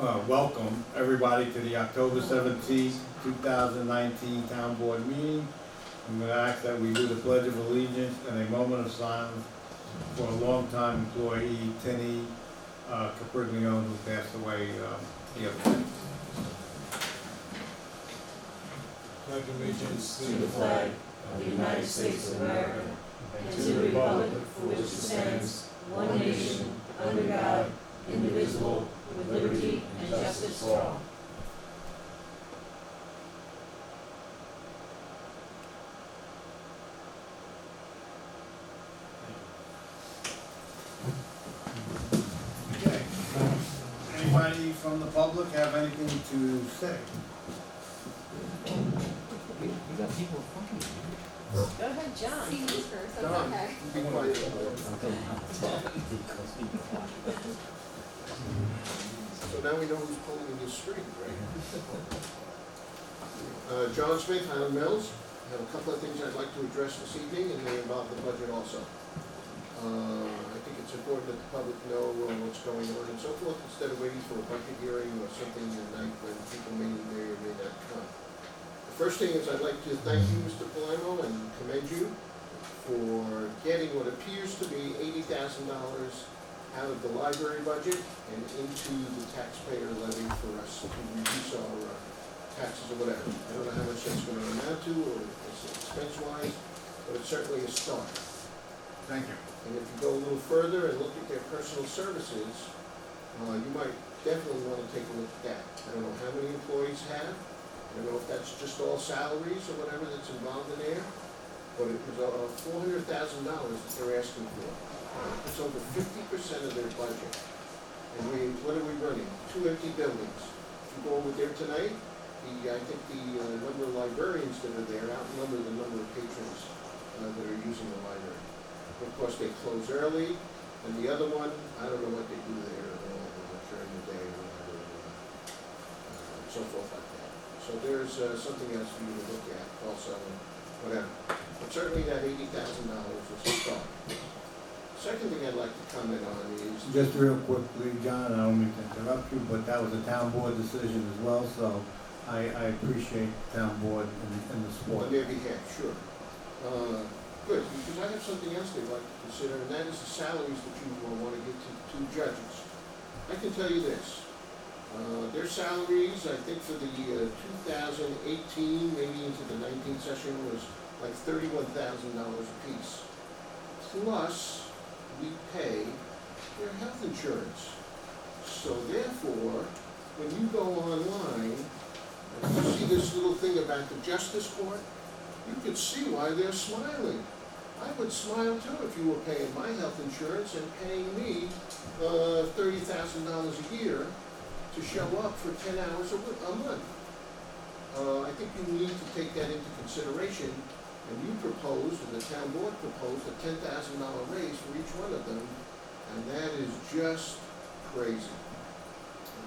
welcome everybody to the October 17th, 2019 Town Board meeting. I'm going to ask that we do the Pledge of Allegiance and a moment of silence for a longtime employee, Tenny Capriglione, who passed away the other day. Pledge allegiance to the flag of the United States of America and to the republic for which it stands, one nation, under God, indivisible, with liberty and justice for all. Okay. Anybody from the public have anything to say? We got people fucking. Go ahead, John. See me first, that's John, okay. be quiet. So now we know who's pulling the string, right? John Smith, Highland Mills. I have a couple of things I'd like to address this evening, and they involve the budget also. I think it's important that the public know what's going on and so forth, instead of waiting for a budget hearing or something at night when people may or may not come. The first thing is I'd like to thank you, Mr. Palermo, and commend you for getting what appears to be $80,000 out of the library budget and into the taxpayer levy for us to reduce our taxes or whatever. I don't know how much that's going to amount to or expense-wise, but it's certainly a start. Thank you. And if you go a little further and look at their personal services, you might definitely want to take a look at that. I don't know how many employees have. I don't know if that's just all salaries or whatever that's involved in there, but it was $400,000 that they're asking for. It's over 50% of their budget. And what are we running? 2 empty buildings. If you go over there tonight, I think the number of librarians that are there outnumber the number of patrons that are using the library. Of course, they close early, and the other one, I don't know what they do there during the day or whatever, so forth like that. So there's something else for you to look at also, and whatever. But certainly that $80,000 was a start. Second thing I'd like to comment on is... Just real quickly, John, I don't mean to interrupt you, but that was a town board decision as well, so I appreciate the town board and the support. On their behalf, sure. Good, because I have something else they'd like to consider, and that is the salaries that you will want to get to 2 judges. I can tell you this. Their salaries, I think for the 2018, maybe into the 19th session, was like $31,000 apiece. Plus, we pay their health insurance. So therefore, when you go online, and you see this little thing about the Justice Court, you could see why they're smiling. I would smile too if you were paying my health insurance and paying me $30,000 a year to show up for 10 hours a month. I think you need to take that into consideration, and you proposed, and the town board proposed, a $10,000 raise for each one of them, and that is just crazy.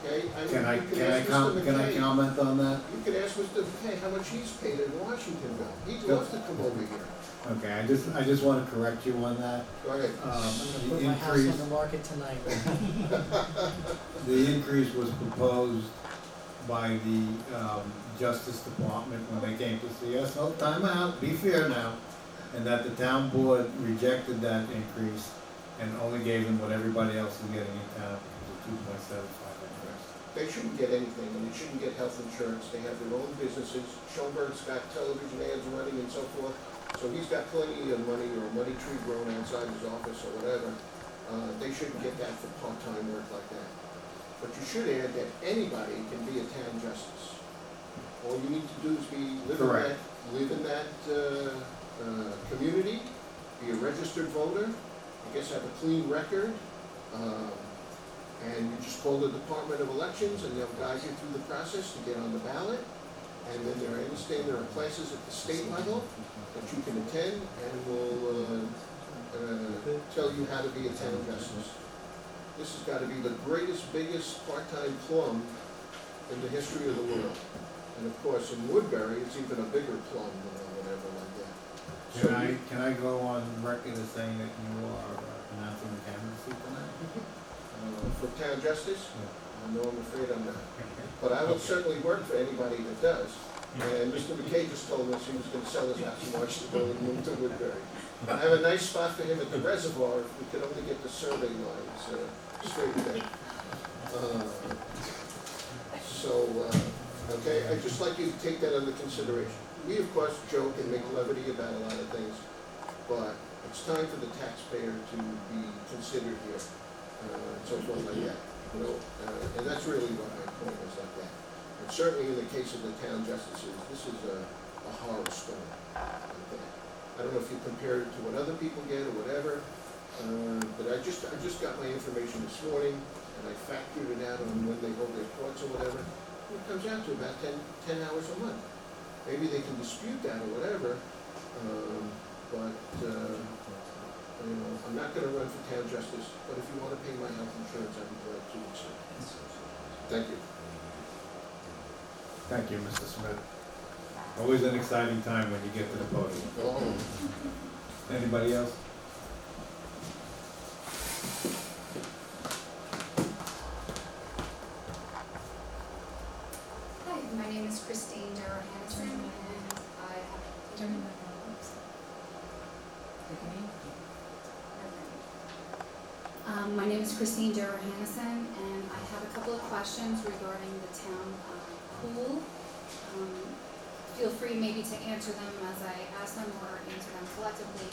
Okay? Can I comment on that? You could ask Mr. McKay how much he's paid in Washingtonville. He'd love to come over here. Okay, I just want to correct you on that. Go ahead. I'm The gonna put my house increase, on the market tonight. the increase was proposed by the Justice Department when they came to see us. Oh, time out, be fair now. And that the town board rejected that increase and only gave them what everybody else is getting in town, which is a 2.75 increase. They shouldn't get anything, and they shouldn't get health insurance. They have their own businesses. Schoenberg's got television ads running and so forth. So he's got plenty of money or a money tree growing outside his office or whatever. They shouldn't get that for part-time work like that. But you should add that anybody can be a town justice. All you need to do is live in that community, be a registered voter, I guess have a clean record, and you just call the Department of Elections and they'll guide you through the process to get on the ballot. And then I understand there are classes at the state level that you can attend and will tell you how to be a town justice. This has got to be the greatest, biggest part-time plum in the history of the world. And of course, in Woodbury, it's even a bigger plum or whatever like that. Can I go on record as saying that you are announcing the candidacy tonight? For town justice? Yeah. No, I'm afraid I'm not. But I will certainly work for anybody that does. And Mr. McKay just told us he was gonna sell his house and watch the building move to Woodbury. I have a nice spot for him at the reservoir, if we could only get the survey lines straightened out. Okay, I'd just like you to take that under consideration. We, of course, joke and make levity about a lot of things, but it's time for the taxpayer to be considered here, so forth like that, you know? And that's really what my point was like that. And certainly in the case of the town justices, this is a horror story like that. I don't know if you compare it to what other people get or whatever, but I just got my information this morning, and I factored it out on when they hold their courts or whatever. It comes out to about 10 hours a month. Maybe they can dispute that or whatever, but you know, I'm not gonna run for town justice, but if you wanna pay my health insurance, I'd be glad to accept it. Thank you. Thank you, Mr. Smith. Always an exciting time when you get to the podium. Oh. Anybody else? Hi, my name is Christine Darrow-Hanson, and I have... my name is Christine Darrow-Hanson, and I have a couple of questions regarding the town pool. Feel free maybe to answer them as I ask them or answer them collectively.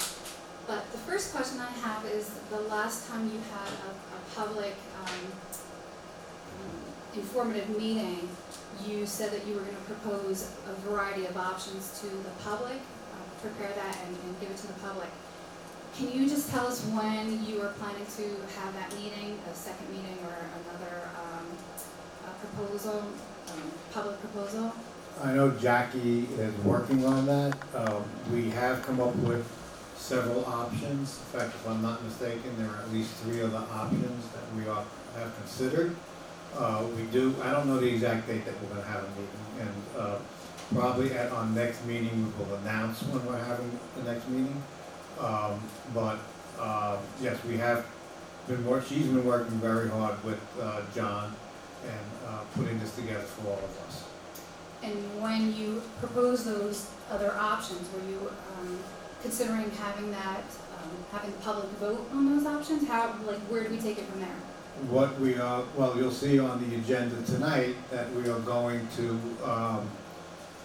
But the first question I have is, the last time you had a public informative meeting, you said that you were going to propose a variety of options to the public, prepare that and give it to the public. Can you just tell us when you are planning to have that meeting, a second meeting or another proposal, public proposal? I know Jackie is working on that. We have come up with several options. In fact, if I'm not mistaken, there are at least 3 other options that we have considered. I don't know the exact date that we're gonna have a meeting, and probably at our next meeting, we will announce when we're having the next meeting. Yes, we have she's been working very hard with John and putting this together for all of us. And when you proposed those other options, were you considering having that, having the public vote on those options? Where do we take it from there? What we are, well, you'll see on the agenda tonight that we are going to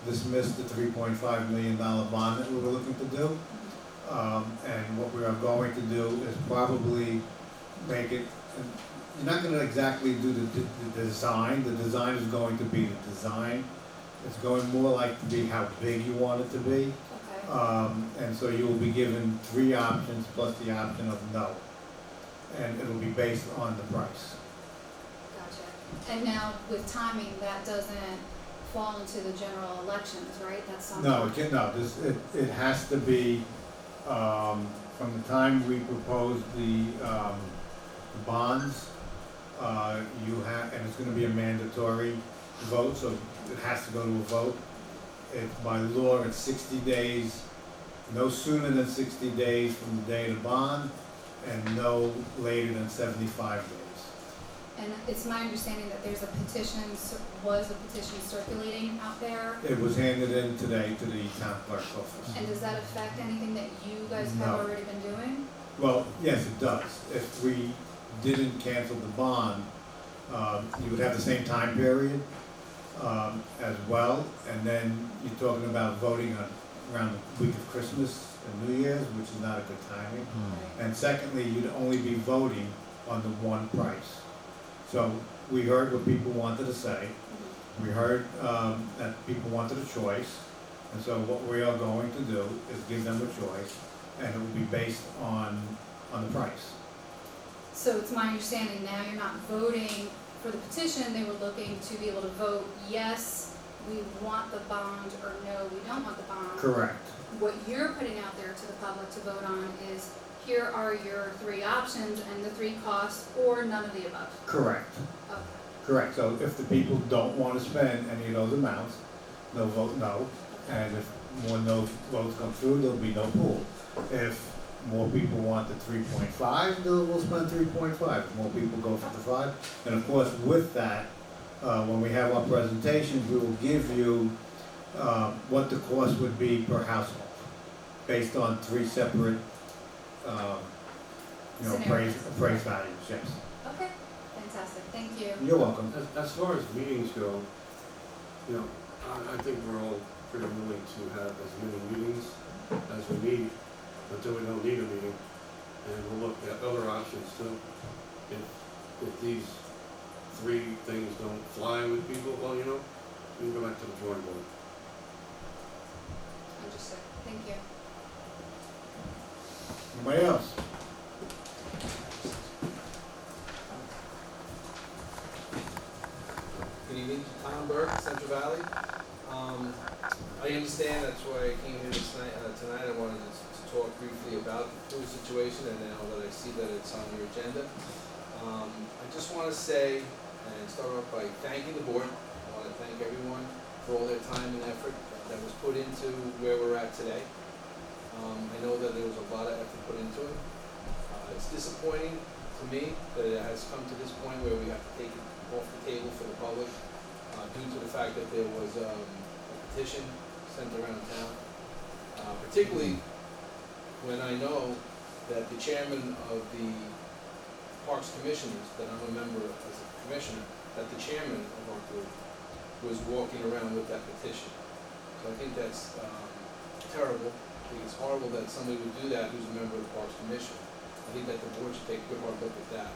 dismiss the $3.5 million bond that we were looking to do. And what we are going to do is probably make it, you're not gonna exactly do the design. The design is going to be the design. It's going more like to be how big you want it to be. Okay. And so you will be given 3 options plus the option of no. And it'll be based on the price. Gotcha. And now with timing, that doesn't fall into the general elections, right? That's something. No, it has to be, from the time we propose the bonds, you have, and it's gonna be a mandatory vote, so it has to go to a vote. By law, it's 60 days, no sooner than 60 days from the day of the bond, and no later than 75 days. And it's my understanding that there's a petition, was a petition circulating out there. It was handed in today to the town clerk's office. And does that affect anything that you guys No. have already been doing? Well, yes, it does. If we didn't cancel the bond, you would have the same time period as well, and then you're talking about voting around the week of Christmas and New Year's, which is not a good timing. Right. And secondly, you'd only be voting on the one price. So we heard what people wanted to say. We heard that people wanted a choice. And so what we are going to do is give them a choice, and it will be based on the price. So it's my understanding now you're not voting for the petition, they were looking to be able to vote, yes, we want the bond, or no, we don't want the bond. Correct. What you're putting out there to the public to vote on is, here are your 3 options and the 3 costs, or none of the above. Correct. Okay. Correct. So if the people don't want to spend any of those amounts, they'll vote no. And if more no votes come through, there'll be no pool. If more people want the 3.5, we'll spend 3.5. If more people go for the 5, and of course with that, when we have our presentations, we will give you what the cost would be per household, based on 3 separate, Scenarios. appraised values, yes. Okay, fantastic, thank you. You're welcome. As far as meetings go, I think we're all pretty willing to have as many meetings as we need until we don't need a meeting. And we'll look at other options too. If these 3 things don't fly with people, well, we can go back to the drawing board. Understood, thank you. Anybody else? Good evening, Tom Burke, Central Valley. I understand, that's why I came here tonight. I wanted to talk briefly about the pool situation, and now that I see that it's on your agenda. I just want to say, and start off by thanking the board. I want to thank everyone for all their time and effort that was put into where we're at today. I know that there was a lot of effort put into it. It's disappointing to me that it has come to this point where we have to take it off the table for the public due to the fact that there was a petition sent around town. Particularly when I know that the chairman of the Parks Commissioners, that I'm a member of as a commissioner, that the chairman of our group was walking around with that petition. So I think that's terrible. I think it's horrible that somebody would do that who's a member of the Parks Commission. I think that the board should take a good hard look at that.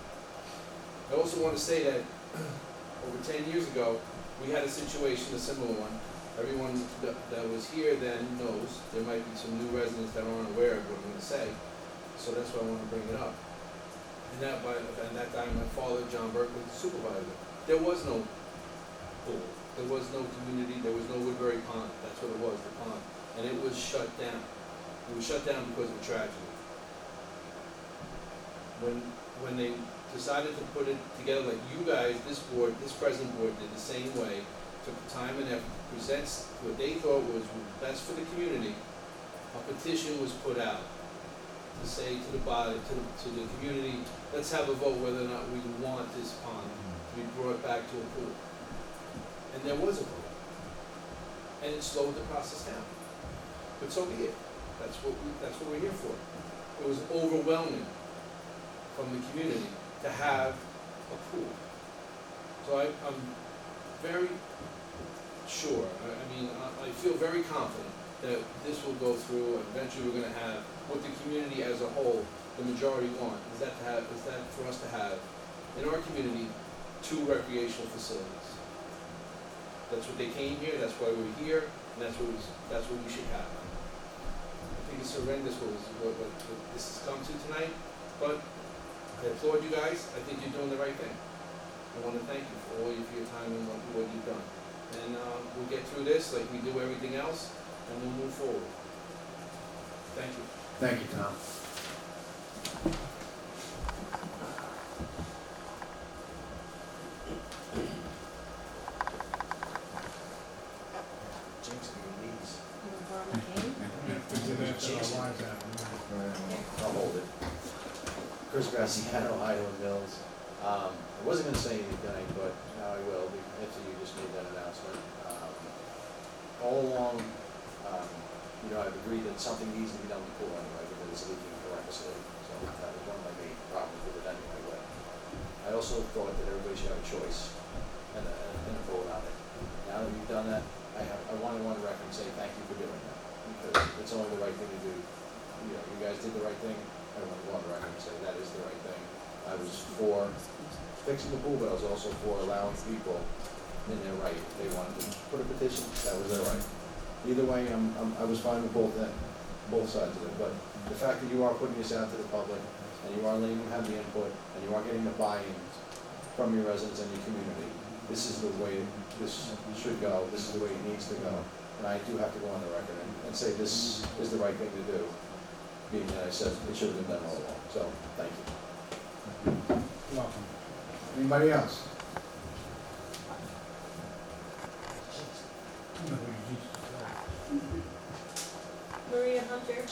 I also want to say that over 10 years ago, we had a situation, a similar one. Everyone that was here then knows. There might be some new residents that aren't aware of what I'm going to say. So that's why I want to bring it up. And that time, my father, John Burke, was the supervisor. There was no pool. There was no community. There was no Woodbury Pond. That's what it was, the pond. And it was shut down. It was shut down because of a tragedy. When they decided to put it together, like you guys, this board, this present board did the same way, took the time and effort to present what they thought was best for the community, a petition was put out to say to the body, to the community, let's have a vote whether or not we want this pond to be brought back to a pool. And there was a vote. And it slowed the process down. But so be it. That's what we're here for. It was overwhelming from the community to have a pool. So I'm very sure, I feel very confident that this will go through, and eventually we're gonna have what the community as a whole, the majority want, is that for us to have, in our community, 2 recreational facilities. That's what they came here, that's why we're here, and that's what we should have. I think it's horrendous what this has come to tonight, but I applaud you guys. I think you're doing the right thing. I want to thank you for your time and what you've done. And we'll get through this like we do everything else, and we'll move forward. Thank you. Thank you, Tom. You want to borrow my cane? I'll hold it. Chris Graziano, Ohio Mills. I wasn't gonna say anything tonight, but now I will, after you just made that announcement. All along, I've agreed that something needs to be done with the pool anyway, because it's leaking horrendously. So that was one of my main problems with it anyway, but I also thought that everybody should have a choice and a vote on it. Now that we've done that, I want to record and say thank you for doing that, because it's only the right thing to do. You guys did the right thing. I want to go on the record and say that is the right thing. I was for fixing the pool, but I was also for allowing people in their right. If they wanted to put a petition, that was their right. Either way, I was fine with both sides of it. But the fact that you are putting this out to the public, and you are letting them have the input, and you are getting the buy-in from your residents and your community, this is the way this should go. This is the way it needs to go. And I do have to go on the record and say this is the right thing to do, being that I said it should have been done all along. So, thank you. You're welcome. Anybody else? Maria Hunter,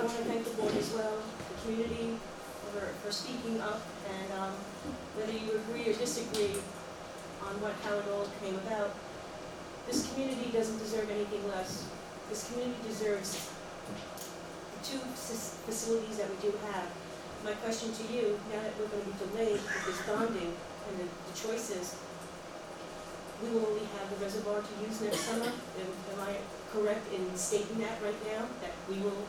want to thank the board as well, the community, for speaking up, and whether you agree or disagree on how it all came about, this community doesn't deserve anything less. This community deserves the two facilities that we do have. My question to you, now that we're going to be delayed with this bonding and the choices, we will only have the reservoir to use next summer. Am I correct in stating that right now? That we will,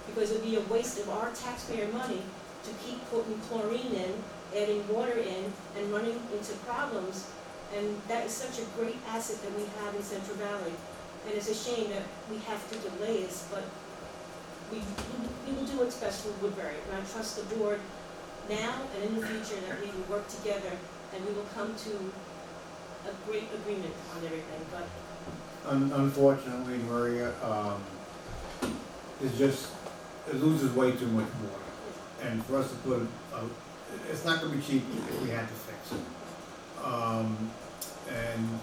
because it would be a waste of our taxpayer money to keep putting chlorine in, adding water in, and running into problems. And that is such a great asset that we have in Central Valley. And it's a shame that we have to delay this, but we will do what's best for Woodbury. And I trust the board now and in the future that we will work together and we will come to a great agreement on everything. But Unfortunately, Maria, it loses way too much water. And for us to put, it's not gonna be cheap if we had to fix it. And,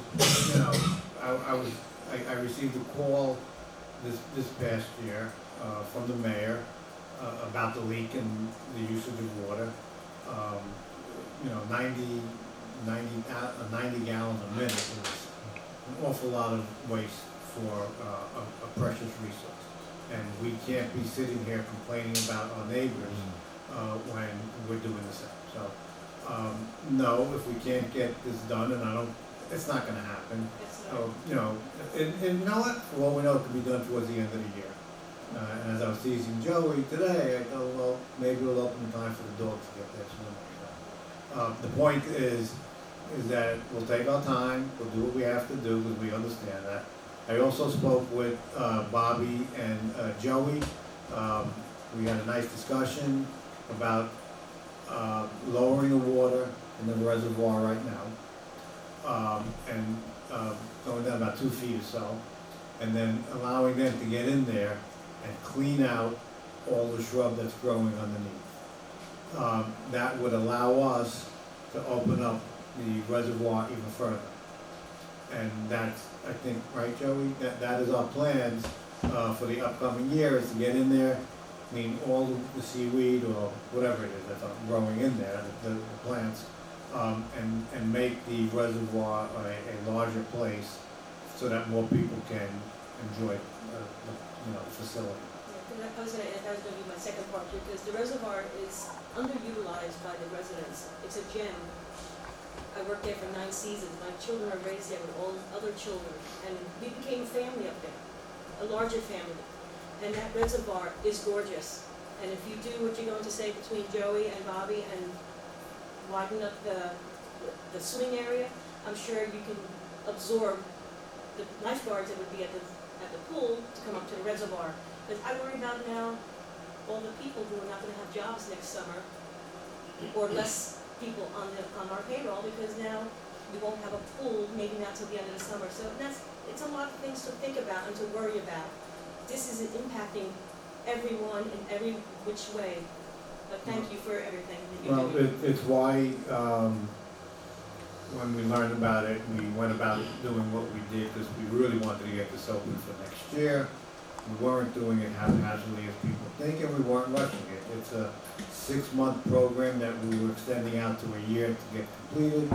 you know, I received a call this past year, from the mayor, about the leak and the usage of water. You know, 90 gallons a minute is an awful lot of waste for a precious resource. And we can't be sitting here complaining about our neighbors when we're doing the same. So, no, if we can't get this done, and it's not gonna happen. You know, and you know what? For all we know, it could be done towards the end of the year. And as I was teasing Joey today, I go, well, maybe we'll open the time for the dogs to get there sooner. The point is that we'll take our time, we'll do what we have to do, because we understand that. I also spoke with Bobby and Joey. We had a nice discussion about lowering the water in the reservoir right now, and going down about 2 feet or so, and then allowing them to get in there and clean out all the shrub that's growing underneath. That would allow us to open up the reservoir even further. And that's, I think, right, Joey? That is our plans for the upcoming year, is to get in there, clean all the seaweed or whatever it is that's growing in there, the plants, and make the reservoir a larger place so that more people can enjoy the facility. yeah, that was going to be my second part, because the reservoir is underutilized by the residents. It's a gem. I worked there for 9 seasons. My children are raised there with all other children, and we became a family up there, a larger family. And that reservoir is gorgeous. And if you do what you're going to say between Joey and Bobby and widen up the swing area, I'm sure you can absorb the lifeguards that would be at the pool to come up to the reservoir. But I worry about now all the people who are not going to have jobs next summer, or less people on our payroll, because now we won't have a pool, maybe not till the end of the summer. So it's a lot of things to think about and to worry about. This is impacting everyone in every which way. But thank you for everything that you're doing. Well, it's why, when we learned about it, we went about doing what we did, because we really wanted to get this open for next year. We weren't doing it haphazardly as people think, and we weren't rushing it. It's a 6-month program that we were extending out to a year to get completed.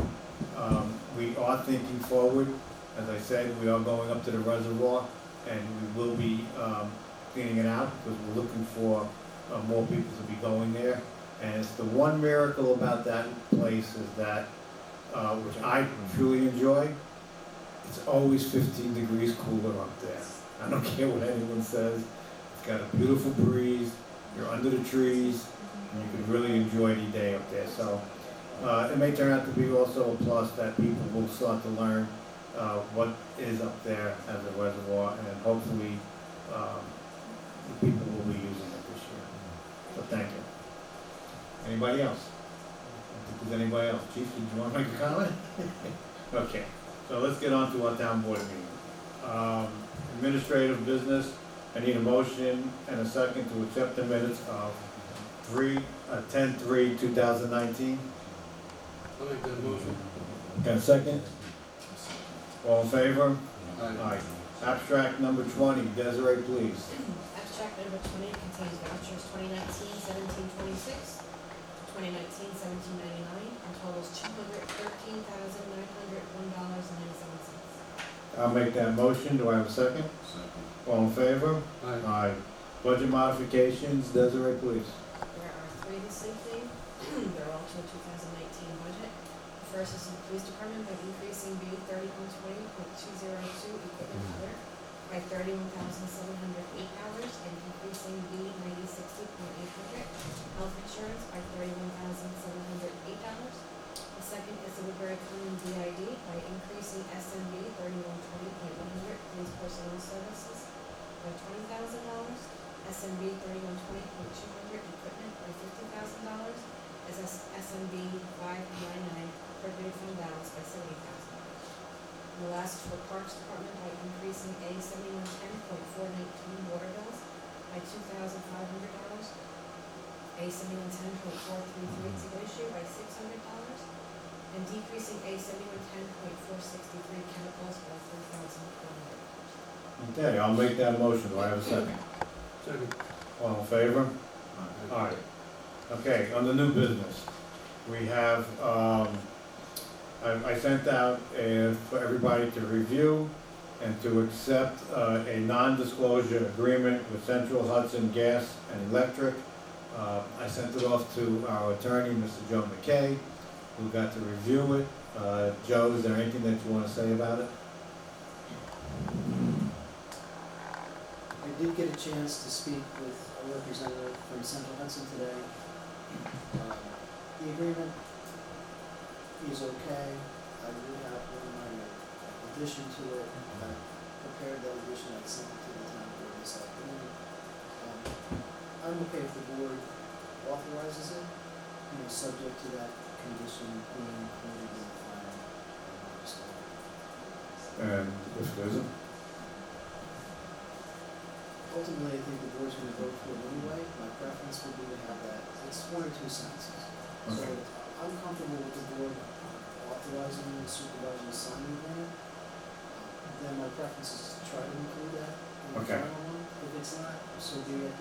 We are thinking forward. As I said, we are going up to the reservoir, and we will be cleaning it out, because we're looking for more people to be going there. And it's the one miracle about that place is that, which I truly enjoy, it's always 15 degrees cooler up there. I don't care what anyone says. It's got a beautiful breeze, you're under the trees, and you can really enjoy the day up there. So it may turn out to be also a plus that people will start to learn what is up there as a reservoir, and hopefully the people will be using it this year. So thank you. Anybody else? I think there's anybody else. Chief, did you want to make a comment? Okay, so let's get on to our town board meeting. Administrative business, I need a motion and a second to accept the minutes of 10/3/2019. I'll make that motion. Got a second? All in favor? Aye. Aye. Abstract number 20, Desiree, please. Abstract Docket number 20 contains vouchers 2019-1726, 2019-1799, and totals $213,901.97. I'll make that motion. Do I have a second? Second. All in favor? Aye. Aye. Budget modifications, Desiree, please. There are three this evening. They're all to the 2019 budget. The first is the police department by increasing B 3120.202 equipment other by 31,708 hours and decreasing B 9060.800 health insurance by 31,708 hours. The second is the Woodbury Common DID by increasing SMB 3120.100 police personnel services by $20,000, SMB 3120.200 equipment by $50,000, as SMB 599 appropriate fund balance by $70,000. And the last is for Parks Department by increasing A 7110.419 water bills by $2,500, A 7110.433 to issue by $600, and decreasing A 7110.463 chemicals by $3,100. Okay, I'll make that motion. Do I have a second? Second. All in favor? Aye. Aye. Okay, on the new business, we have, I sent out for everybody to review and to accept a non-disclosure agreement with Central Hudson Gas and Electric. I sent it off to our attorney, Mr. Joe McKay, who got to review it. Joe, is there anything that you want to say about it? I did get a chance to speak with a representative from Central Hudson today. The agreement is okay. I would have one minor addition to it. I prepared that addition, I sent it to the town board this afternoon. I'm okay if the board authorizes it, subject to that condition being included in the final. And if it isn't? Ultimately, I think the board's gonna vote for it anyway. My preference would be to have that, it's 1 or 2 sentences. So Okay. I'm comfortable with the board authorizing the supervisor to sign the agreement. Then my preference is to try to include that in the Okay. final one. If it's not, so be it.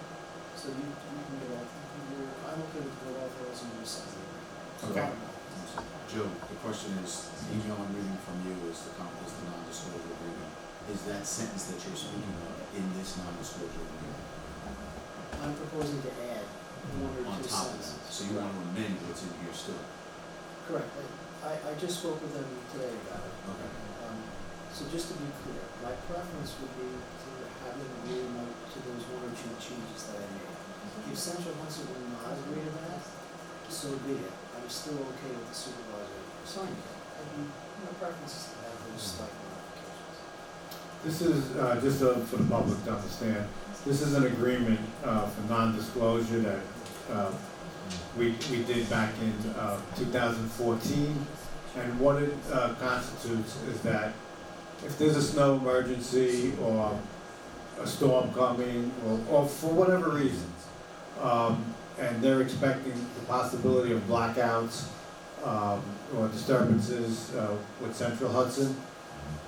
So you can get off, I'm okay with the board authorizing you to sign the agreement. Okay. Joe, the question is, the email I'm reading from you is the non-disclosure agreement. Is that sentence that you're speaking of in this non-disclosure agreement? I'm proposing to add 1 or 2 On top of that, sentences. so you want to amend what's in here still? Correct. I just spoke with them today about it. Okay. So just to be clear, my preference would be to have them agree to those 1 or 2 changes that I made. If Central Hudson will not agree to that, so be it. I'm still okay with the supervisor signing it. My preference is to have those slight modifications. This is, just for the public to understand, this is an agreement for non-disclosure that we did back in 2014. And what it constitutes is that if there's a snow emergency or a storm coming, or for whatever reason, and they're expecting the possibility of blackouts or disturbances with Central Hudson,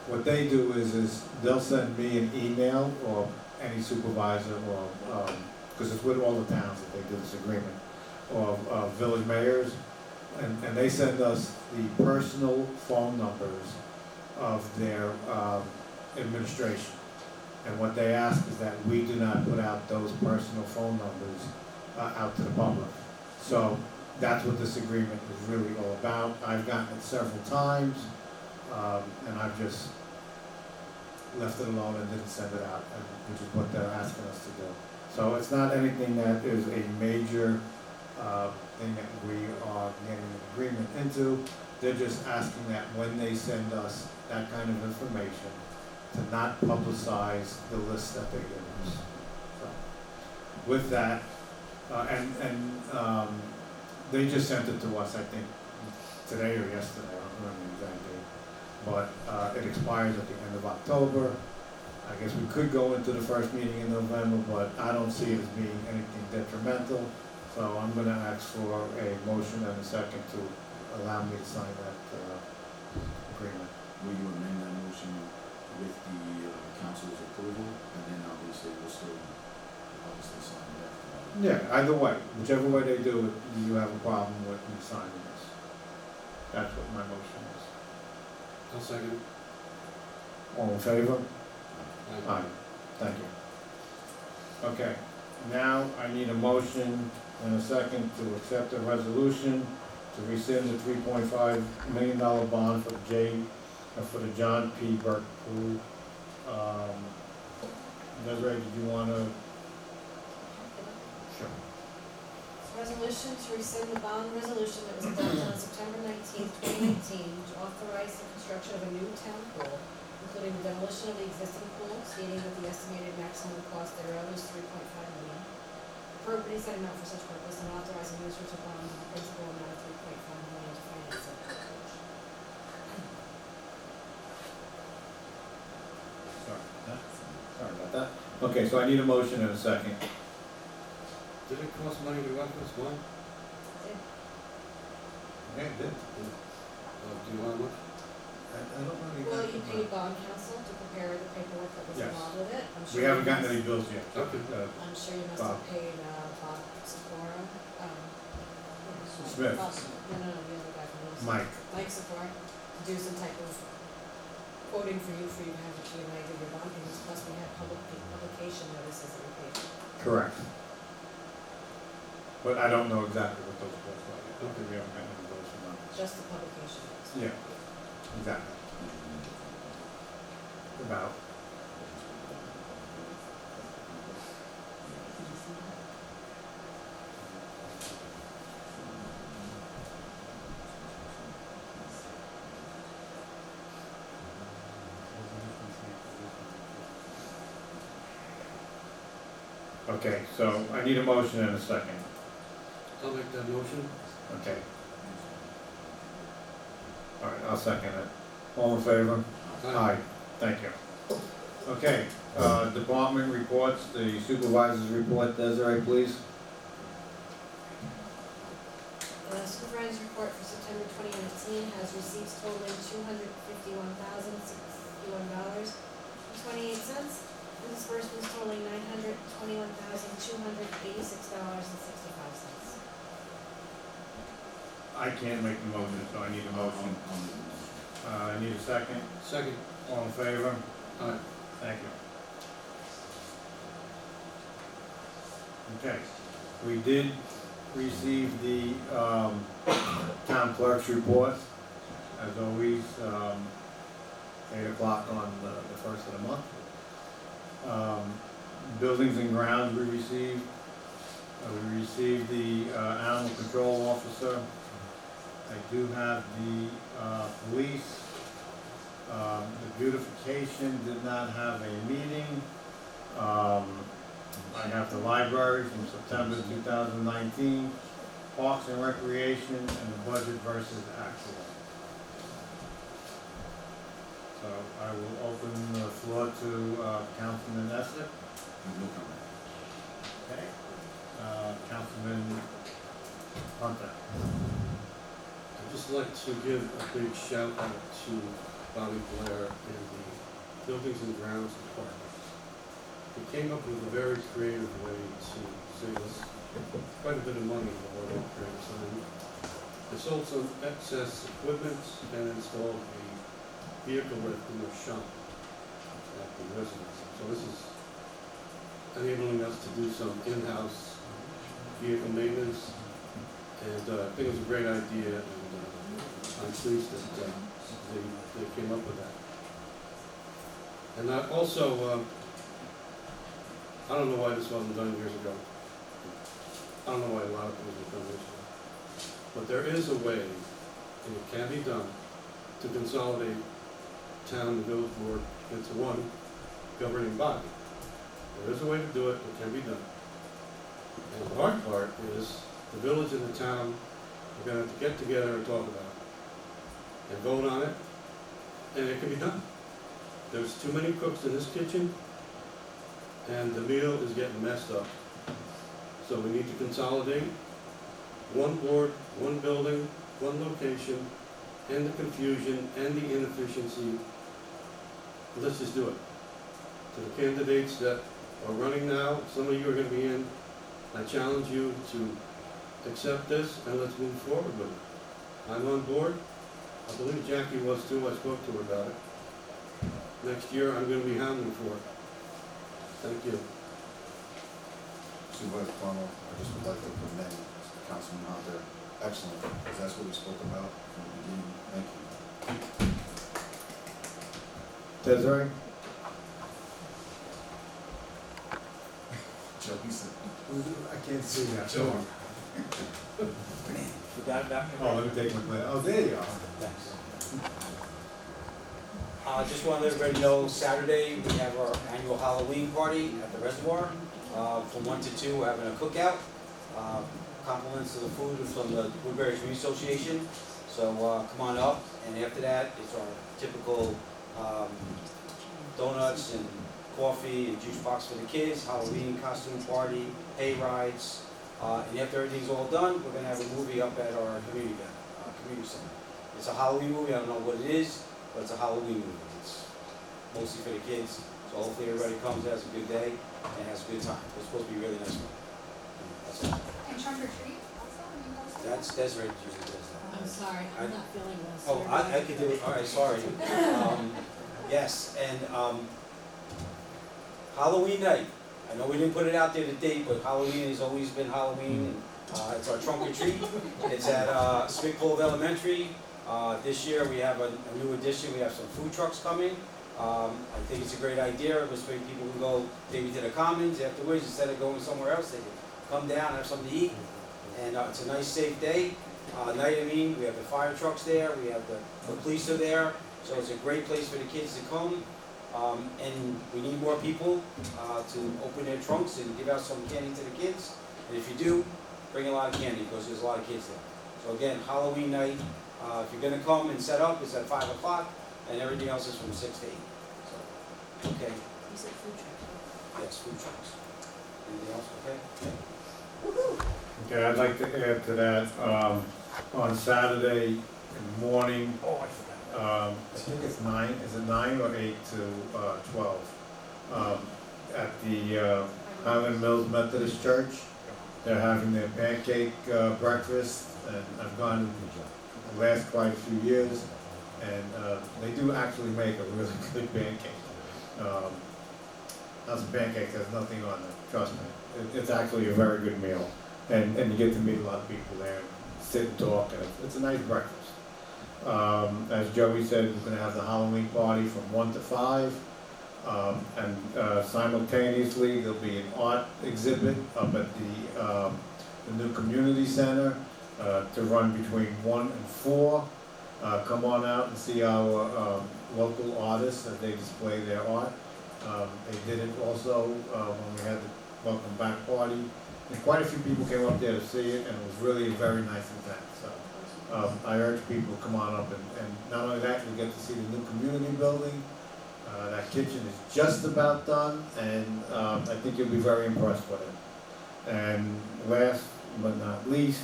what they do is they'll send me an email, or any supervisor, or because it's with all the towns that they do this agreement, or village mayors, and they send us the personal phone numbers of their administration. And what they ask is that we do not put out those personal phone numbers out to the public. So that's what this agreement is really all about. I've gotten it several times, and I've just left it alone and didn't send it out, which is what they're asking us to do. So it's not anything that is a major thing that we are getting an agreement into. They're just asking that when they send us that kind of information, to not publicize the list that they give us. So, with that, they just sent it to us, I think, today or yesterday, I don't remember the exact date. But it expires at the end of October. I guess we could go into the first meeting in November, but I don't see it as being anything detrimental. So I'm gonna ask for a motion and a second to allow me to sign that agreement. Will you amend that motion with the council's approval, and then obviously we'll still Yeah, either way, whichever way they do it, you have a problem with me signing this. That's what my motion is. I'll second. All in favor? Aye. Aye, thank you. Okay, now I need a motion and a second to accept a resolution to rescind the $3.5 million bond for the John P. Burke Pool. Desiree, did you wanna? Sure. Resolution to rescind the bond resolution that was adopted on September 19th, 2019, to authorize the construction of a new town pool, including the demolition of the existing pool, stating that the estimated maximum cost thereof is $3.5 million. Appropriate setting out for such purpose and authorizing users to bond the principal amount of $3.5 million to finance said construction. Sorry about that. Okay, so I need a motion and a second. Did it cost money to run this one? Okay, good. Do you want much? I don't know. Well, you paid bond counsel to prepare the paperwork that was Yes. involved with it. I'm We sure haven't you gotten must- any bills yet. Okay. I'm sure you must Bob. have paid, Bob Sephora, Smith. No, the other guy from Wilson. Mike, Sephora, to do some type of quoting for you to have the G&A of your bond payments, plus we had publication notices that we paid. correct. But I don't know exactly what those bills are yet. Okay. We haven't gotten any bills from them. Just the publication notice. Yeah, exactly. About. Okay, so I need a motion and a second. I'll make that motion. Okay. All right, I'll second it. All in favor? Aye, thank you. Okay, department reports, the supervisor's report, Desiree, please. The supervisor's report for September 2019 has receipts totaling $251,061.28, and disbursements totaling $921,286.65. I can't make the motion, so I need a motion. I need a second. Second. All in favor? Aye. Thank you. Okay, we did receive the, town clerk's report, as always, 8 o'clock on the first of the month. Buildings and grounds we received. We received the, animal control officer. I do have the, police. The beautification did not have a meeting. I have the library from September 2019, Parks and Recreation, and the budget versus actual. So I will open the floor to Councilman Esser. Okay. Councilman Hunter. I'd just like to give a big shout out to Bobby Blair and the Buildings and Grounds Department. He came up with a very creative way to save us quite a bit of money over a long period of time. They sold some excess equipment and installed a vehicle lift in their shop at the residence. So this is enabling us to do some in-house vehicle maintenance, and I think it was a great idea, and I'm pleased that they came up with that. And I also, I don't know why this wasn't done years ago. I don't know why a lot of things were done years ago. But there is a way, and it can be done, to consolidate town and village board into one governing body. There is a way to do it, it can be done. And the hard part is, the village and the town are gonna have to get together and talk about it, and vote on it, and it can be done. There's too many cooks in this kitchen, and the meal is getting messed up. So we need to consolidate one board, one building, one location, and the confusion and the inefficiency. Let's just do it. To the candidates that are running now, some of you are gonna be in I challenge you to accept this and let's move forward with it. I'm on board. I believe Jackie was too. I spoke to her about it. Next year, I'm gonna be hounding for it. Thank you. Supervisor Cornwall, I just would like to commend Councilman Hunter, excellent, because that's what we spoke about from the beginning. Thank you. Desiree? Joe, he said, I can't see that. Joe. Forgot about me. Oh, let me take my glass. Oh, there you are. Thanks. Just wanted to let everybody know, Saturday, we have our annual Halloween party at the reservoir. From 1 to 2, we're having a cookout. Compliments to the food from the Woodbury Community Association. So come on up, and after that, it's our typical donuts and coffee and juice box for the kids, Halloween costume party, hay rides. And after everything's all done, we're gonna have a movie up at our community center. It's a Halloween movie, I don't know what it is, but it's a Halloween movie. It's mostly for the kids, so hopefully everybody comes, has a good day, and has a good time. It's supposed to be a really nice one. That's all. And trunk or treat also, are you guys doing? That's Desiree usually does that. I'm sorry, I'm not feeling well. Oh, I could do it, all right, sorry. Yes, and Halloween night. I know we didn't put it out there to date, but Halloween has always been Halloween, and it's our trunk or treat. It's at Smith Cove Elementary. This year we have a new addition, we have some food trucks coming. I think it's a great idea, this way people can go maybe to the Commons afterwards, instead of going somewhere else, they can come down, have something to eat. And it's a nice, safe day. We have the fire trucks there, we have the police are there, so it's a great place for the kids to come. And we need more people to open their trunks and give out some candy to the kids. And if you do, bring a lot of candy, because there's a lot of kids there. So again, Halloween night, if you're gonna come and set up, it's at 5 o'clock, and everything else is from 6 to 8. So, okay, You said food truck. yes, food trucks. Anything else, okay? Okay, I'd like to add to that, on Saturday morning, Oh, I forgot. I think it's 9, is it 9 or 8 to 12? At the Highland Mills Methodist Church. They're having their pancake breakfast, and I've gone the last quite a few years, and they do actually make a really good pancake. House of Pancakes has nothing on it, trust me. It's actually a very good meal, and you get to meet a lot of people there, and sit and talk, and it's a nice breakfast. As Joey said, we're gonna have the Halloween party from 1 to 5. And simultaneously, there'll be an art exhibit up at the new community center to run between 1 and 4. Come on out and see our local artists as they display their art. They did it also when we had the welcome back party. And quite a few people came up there to see it, and it was really a very nice event. So I urge people to come on up, and not only that, you get to see the new community building. That kitchen is just about done, and I think you'll be very impressed with it. And last but not least,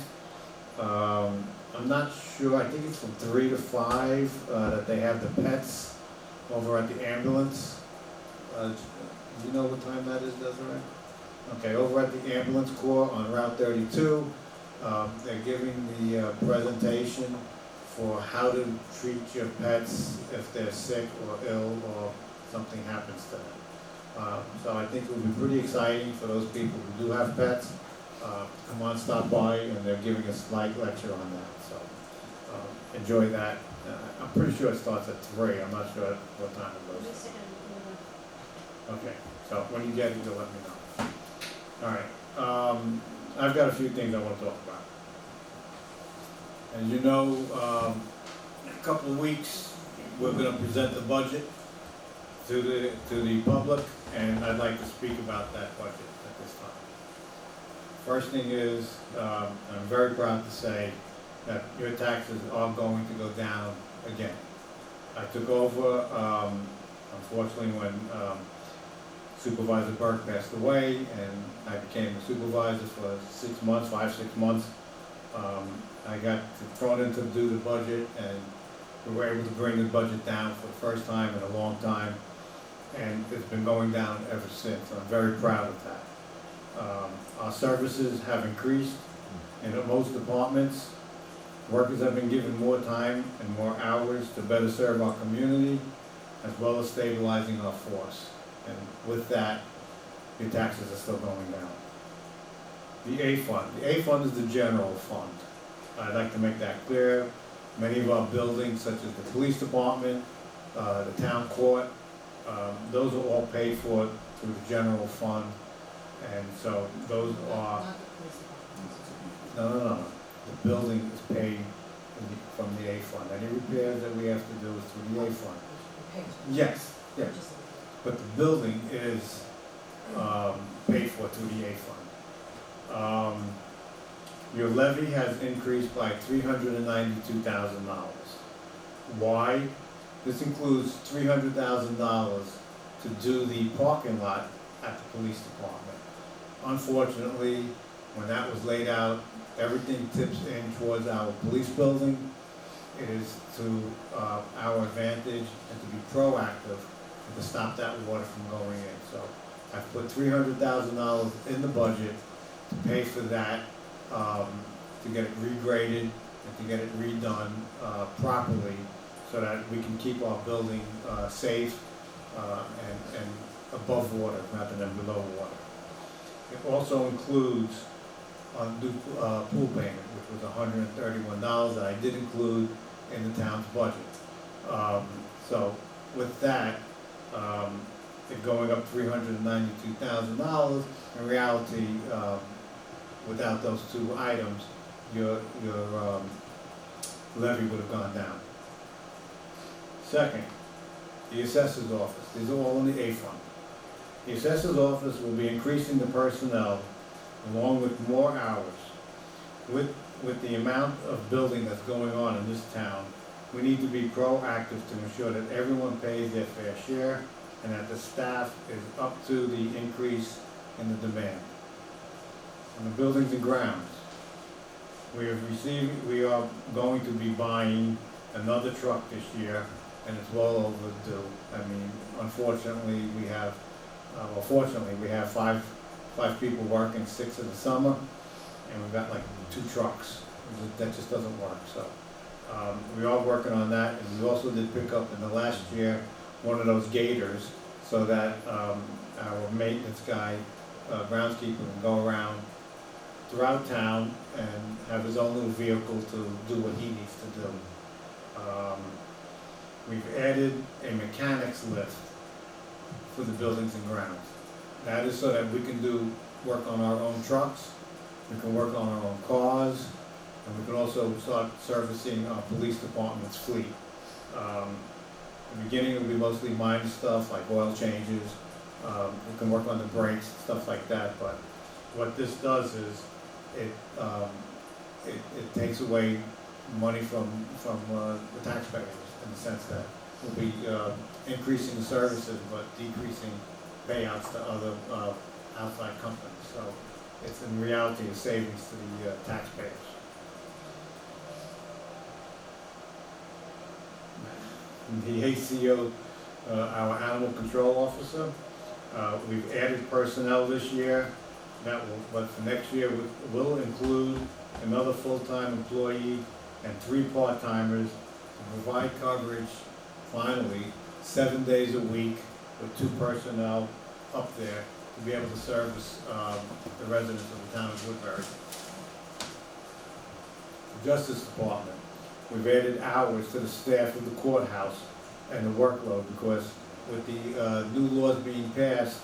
I'm not sure, I think it's from 3 to 5 that they have the pets over at the ambulance. Do you know what time that is, Desiree? Okay, over at the ambulance corps on Route 32, they're giving the presentation for how to treat your pets if they're sick or ill or something happens to them. So I think it will be pretty exciting for those people who do have pets. Come on, stop by, and they're giving a slight lecture on that. So enjoy that. I'm pretty sure it starts at 3. I'm not sure what time it goes. Okay, so when you get it, you'll let me know. All right. I've got a few things I want to talk about. As you know, in a couple of weeks, we're going to present the budget to the public, and I'd like to speak about that budget at this time. First thing is, I'm very proud to say that your taxes are going to go down again. I took over, unfortunately, when Supervisor Burke passed away, and I became the supervisor for 6 months, 5-6 months. I got thrown in to do the budget, and we were able to bring the budget down for the first time in a long time, and it's been going down ever since. I'm very proud of that. Our services have increased in most departments. Workers have been given more time and more hours to better serve our community, as well as stabilizing our force. And with that, your taxes are still going down. The A fund. The A fund is the general fund. I'd like to make that clear. Many of our buildings, such as the police department, the town court, those are all paid for through the general fund. And so those are, no. The building is paid from the A fund. Any repairs that we have to do is through the A fund. Yes. But the building is paid for through the A fund. Your levy has increased by $392,000. Why? This includes $300,000 to do the parking lot at the police department. Unfortunately, when that was laid out, everything tips in towards our police building. It is to our advantage and to be proactive and to stop that water from going in. So I've put $300,000 in the budget to pay for that, to get it regraded and to get it redone properly so that we can keep our building safe and above water rather than below water. It also includes a new pool payment, which was $131 that I did include in the town's budget. So with that, it going up $392,000, in reality, without those two items, your levy would have gone down. Second, the assessor's office. These are all in the A fund. The assessor's office will be increasing the personnel along with more hours. With the amount of building that's going on in this town, we need to be proactive to ensure that everyone pays their fair share and that the staff is up to the increase in the demand. On the buildings and grounds, we are going to be buying another truck this year, and it's well overdue. I mean, unfortunately, fortunately, we have five people working 6 of the summer, and we've got like 2 trucks. That just doesn't work, so. We are working on that, and we also did pick up in the last year one of those gators so that our maintenance guy, groundskeeper, can go around throughout town and have his own little vehicle to do what he needs to do. We've added a mechanics lift for the buildings and grounds. That is so that we can do work on our own trucks, we can work on our own cars, and we can also start servicing our police department's fleet. In the beginning, it'll be mostly minor stuff like oil changes. We can work on the brakes, stuff like that. But what this does is it takes away money from the taxpayers in the sense that we'll be increasing the services but decreasing payouts to other outside companies. So it's in reality a savings to the taxpayers. The ACO, our animal control officer, we've added personnel this year. But for next year, will include another full-time employee and 3 part-timers to provide coverage, finally, 7 days a week with 2 personnel up there to be able to service the residents of the town of Woodbury. The Justice Department, we've added hours to the staff of the courthouse and the workload because with the new laws being passed,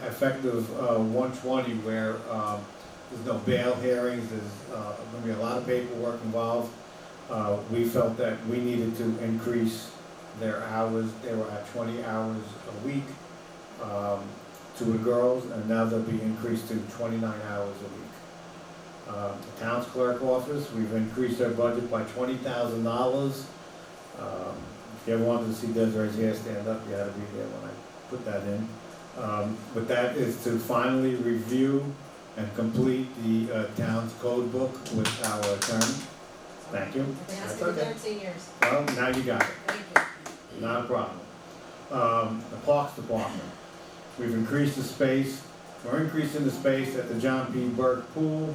effective 1/20, where there's no bail hearings, there's going to be a lot of paperwork involved. We felt that we needed to increase their hours. They were at 20 hours a week to the girls, and now they'll be increased to 29 hours a week. The town's clerk office, we've increased their budget by $20,000. If you ever wanted to see Desiree's hair stand up, you had to be there when I put that in. But that is to finally review and complete the town's code book with our attorney. Thank you. I've been That's asking for okay. 13 years. Well, now you got it. Thank you. Not a problem. The Parks Department, we've increased the space We're increasing the space at the John P. Burke Pool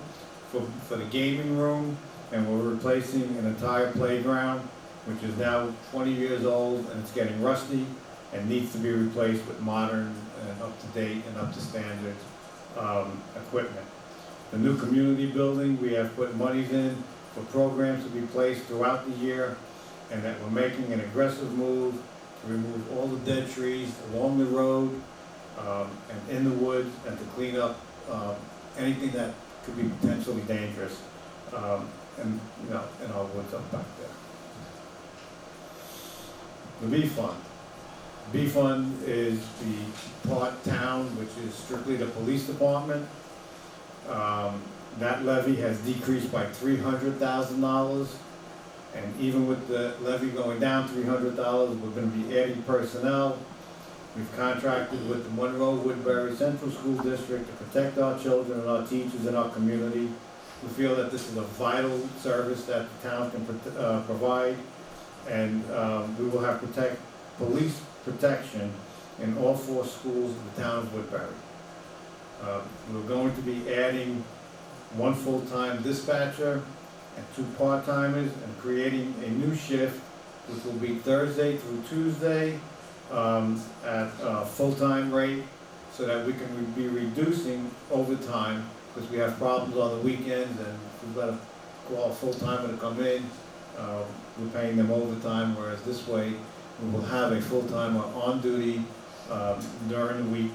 for the gaming room, and we're replacing an entire playground, which is now 20 years old, and it's getting rusty and needs to be replaced with modern and up-to-date and up-to-standard equipment. The new community building, we have put monies in for programs to be placed throughout the year, and that we're making an aggressive move to remove all the dead trees along the road and in the woods, and to clean up anything that could be potentially dangerous and, you know, in our woods up back there. The B Fund. B Fund is the part town, which is strictly the police department. That levy has decreased by $300,000, and even with the levy going down $300, we're gonna be adding personnel. We've contracted with the Monroe Woodbury Central School District to protect our children and our teachers in our community. We feel that this is a vital service that the town can provide, and we will have police protection in all 4 schools in the town of Woodbury. We're going to be adding 1 full-time dispatcher and 2 part-timers, and creating a new shift, which will be Thursday through Tuesday at a full-time rate, so that we can be reducing overtime, because we have problems on the weekends, and we've got to call a full-timer to come in. We're paying them overtime, whereas this way, we will have a full-timer on duty during the week,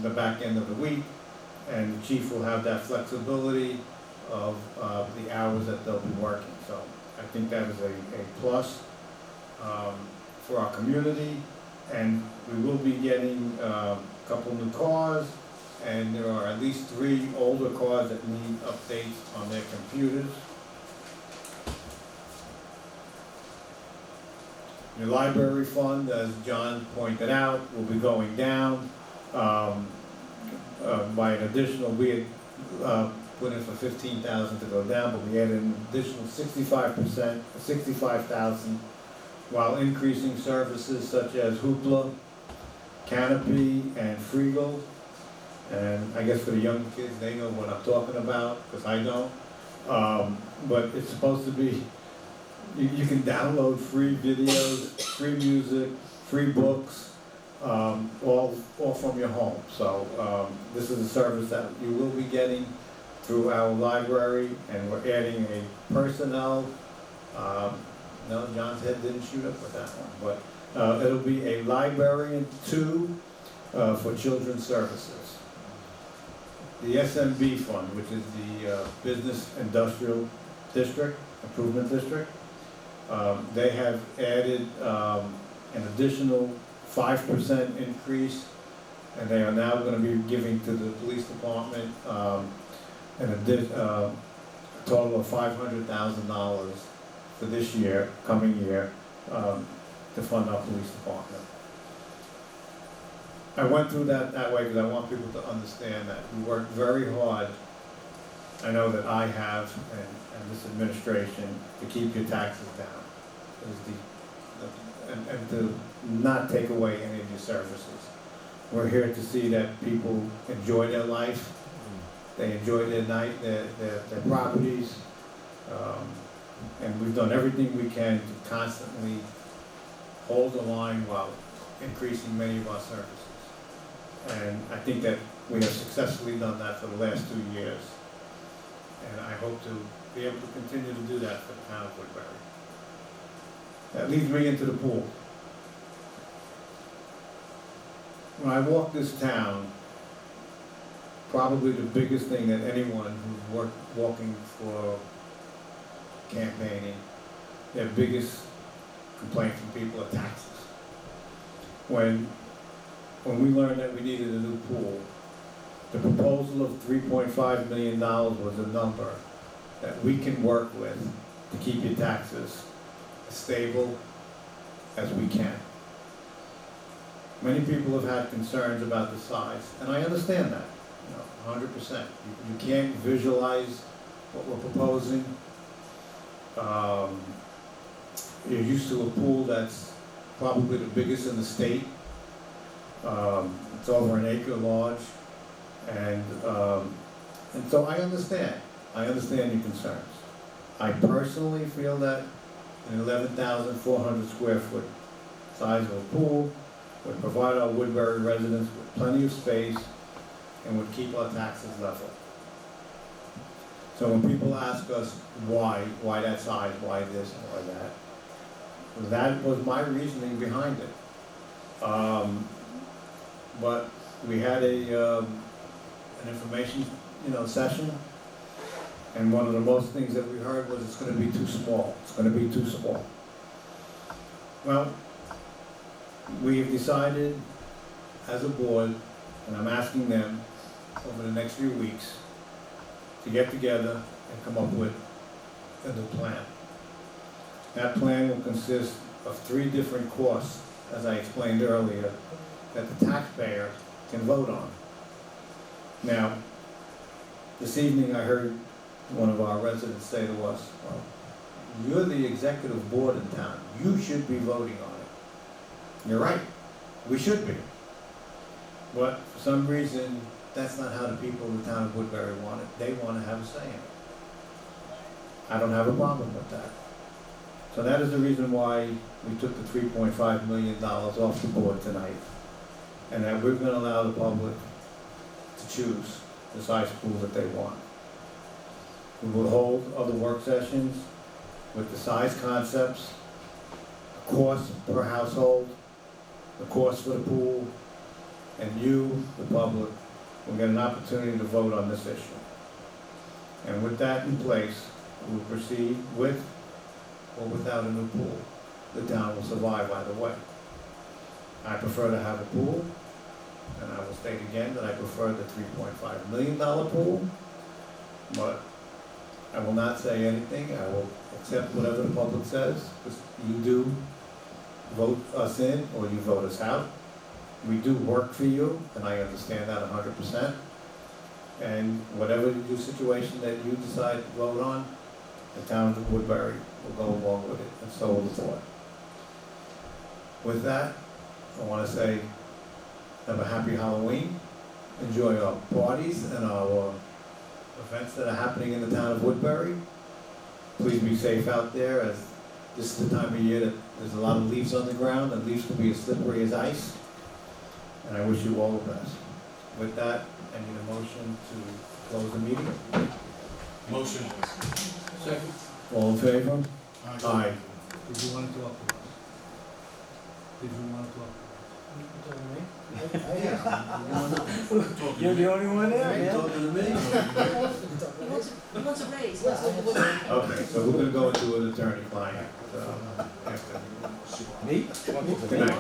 the back end of the week, and the chief will have that flexibility of the hours that they'll be working. So I think that is a plus for our community, and we will be getting a couple new cars, and there are at least 3 older cars that need updates on their computers. The library fund, as John pointed out, will be going down by an additional, we had put in for $15,000 to go down, but we added an additional 65,000, while increasing services such as Hoopla, Canopy, and Friegel. And I guess for the young kids, they know what I'm talking about, because I don't. But it's supposed to be, you can download free videos, free music, free books, all from your home. So this is a service that you will be getting through our library, and we're adding a personnel. No, John's head didn't shoot up with that one, but it'll be a librarian 2 for children's services. The SMB fund, which is the Business Industrial District, Improvement District, they have added an additional 5% increase, and they are now going to be giving to the police department a total of $500,000 for this year, coming year, to fund our police department. I went through that way because I want people to understand that we work very hard. I know that I have, and this administration, to keep your taxes down, and to not take away any of your services. We're here to see that people enjoy their life, they enjoy their night, their properties, and we've done everything we can to constantly hold the line while increasing many of our services. And I think that we have successfully done that for the last 2 years. And I hope to be able to continue to do that for the town of Woodbury. That leads me into the pool. When I walk this town, probably the biggest thing that anyone who's walking for campaigning, their biggest complaint from people are taxes. When we learned that we needed a new pool, the proposal of $3.5 million was a number that we can work with to keep your taxes as stable as we can. Many people have had concerns about the size, and I understand that, 100%. You can't visualize what we're proposing. You're used to a pool that's probably the biggest in the state, It's over an acre large, and so I understand your concerns. I personally feel that an 11,400 square foot size of a pool would provide our Woodbury residents with plenty of space and would keep our taxes level. So when people ask us why that size, why this, and why that was my reasoning behind it. But we had an information, session, and one of the most things that we heard was it's gonna be too small, it's gonna be too small. Well, we've decided as a board, and I'm asking them over the next few weeks, to get together and come up with a new plan. That plan will consist of 3 different costs, as I explained earlier, that the taxpayer can vote on. Now, this evening I heard one of our residents say to us, well, you're the executive board in town, you should be voting on it. You're right, we should be. But for some reason, that's not how the people of the town of Woodbury want it. They want to have a say in it. I don't have a problem with that. So that is the reason why we took the $3.5 million off the board tonight, and that we're going to allow the public to choose the size pool that they want. We will hold other work sessions with the size concepts, the cost per household, the cost for the pool, and you, the public, will get an opportunity to vote on this issue. And with that in place, we will proceed with or without a new pool. The town will survive either way. I prefer to have a pool, and I will state again that I prefer the $3.5 million pool, but I will not say anything. I will accept whatever the public says, because you do vote us in or you vote us out. We do work for you, and I understand that 100%. And whatever your situation that you decide to vote on, the town of Woodbury will go along with it, and so will the board. With that, I want to say, have a happy Halloween. Enjoy our parties and our events that are happening in the town of Woodbury. Please be safe out there, as this is the time of year that there's a lot of leaves on the ground, and leaves can be as slippery as ice. And I wish you all the best. With that, I need a motion to close the meeting. Motion. Second. All in favor? Aye. Did you want to talk to us? Did you want to talk You're the only one there, man. Talking to me? He wants a raise. to us? Okay, so we're gonna go into an attorney-client, after. Me? Good night.